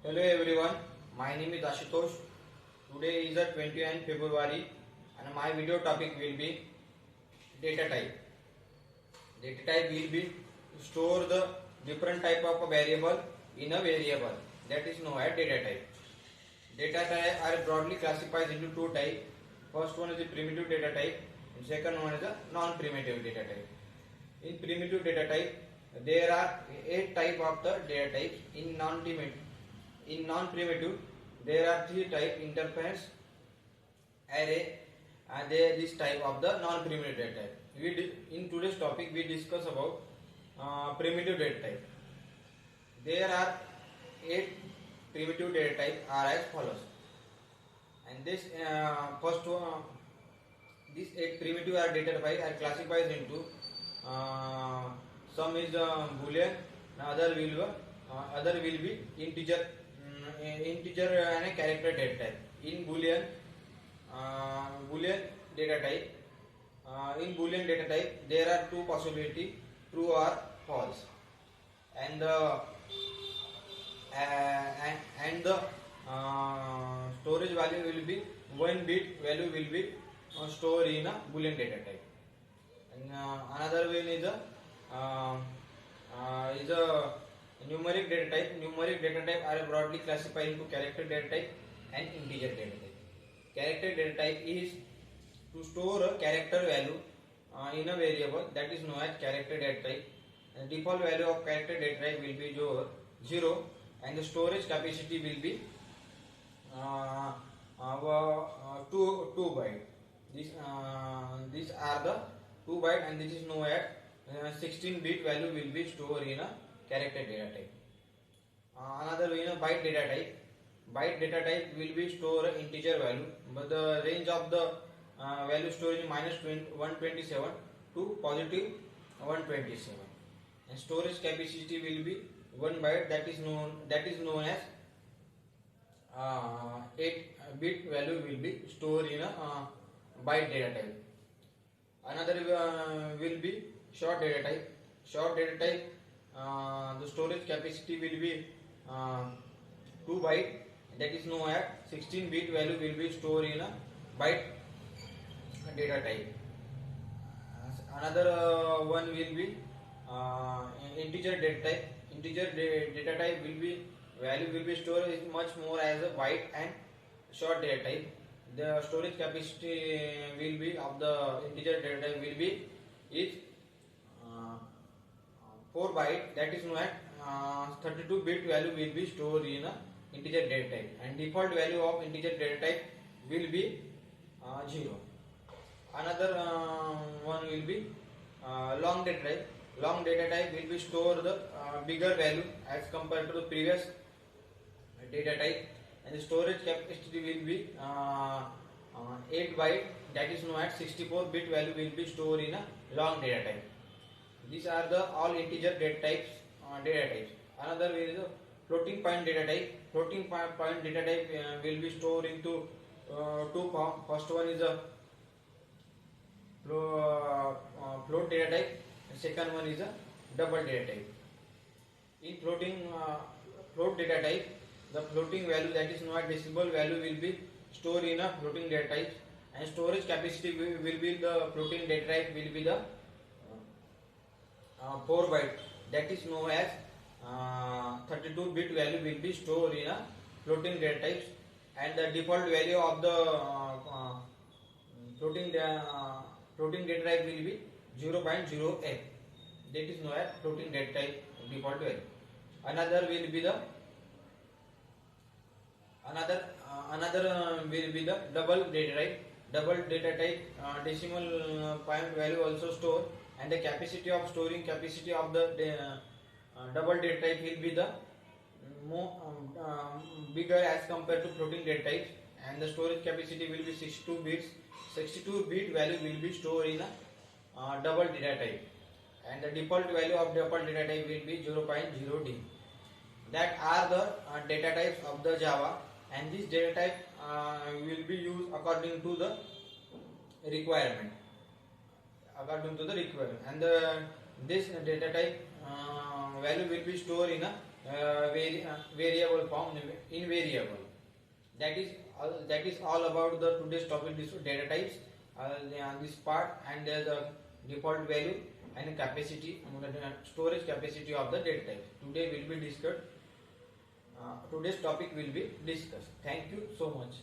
Hello everyone, my name is Ashutosh. Today is the 29th February and my video topic will be data type. Data type will be store the different type of variable in a variable, that is known as data type. Data type are broadly classified into two types. First one is the primitive data type and second one is the non-primitive data type. In primitive data type there are 8 type of the data types. In non-primitive, there are 3 type: interference, array, and this type of the non-primitive data type. In today's topic, we discuss about primitive data type. There are 8 primitive data type are as follows. And this first one, these 8 primitive data type are classified into some is boolean, other will be integer. Integer and a character data type. In boolean data type, there are two possibility: true or false, and the storage value will be 1 bit value will be stored in a boolean data type. And another one is a numeric data type. Numeric data type are broadly classified into character data type and integer data type. Character data type is to store a character value in a variable, that is known as character data type. And default value of character data type will be 0, and the storage capacity will be 2 byte. These are the 2 byte, and this is known as 16-bit value will be stored in a character data type. Another byte data type. Byte data type will be store integer value, but the range of the value stored is -127 to positive 127, and storage capacity will be 1 byte, that is known as 8-bit value will be stored in a byte data type. Another will be short data type. Short data type, the storage capacity will be 2 byte, that is known as 16-bit value will be stored in a byte data type. Another one will be integer data type. Integer data type will be value will be stored is much more as a byte and short data type. The storage capacity will be of the integer data type will be is 4 byte, that is known as 32-bit value will be stored in a integer data type, and default value of integer data type will be 0. Another one will be long data type. Long data type will be store the bigger value as compared to the previous data type, and the storage capacity will be 8 byte, that is known as 64-bit value will be stored in a long data type. These are the all integer data types. Another is the floating point data type. Floating point data type will be stored into two forms. First one is a float data type, and second one is a double data type. In float data type, the floating value, that is not decimal value, will be stored in a floating data type, and storage capacity will be the floating data type will be the 4 byte, that is known as 32-bit value will be stored in a floating data types, and the default value of the floating data type will be 0.08, that is known as floating data type default value. Another will be the double data type. Double data type, decimal point value also store, and the capacity of storing capacity of the double data type will be the more bigger as compared to floating data types, and the storage capacity will be 62 bits. 62-bit value will be stored in a double data type, and the default value of double data type will be 0.0d. That are the data types of the Java, and this data type will be used according to the requirement. And this data type value will be stored in a variable form in variable. That is all about the today's topic, this data types. This part, and there's the default value and capacity, storage capacity of the data types. Today will be discussed. Today's topic will be discussed. Thank you so much.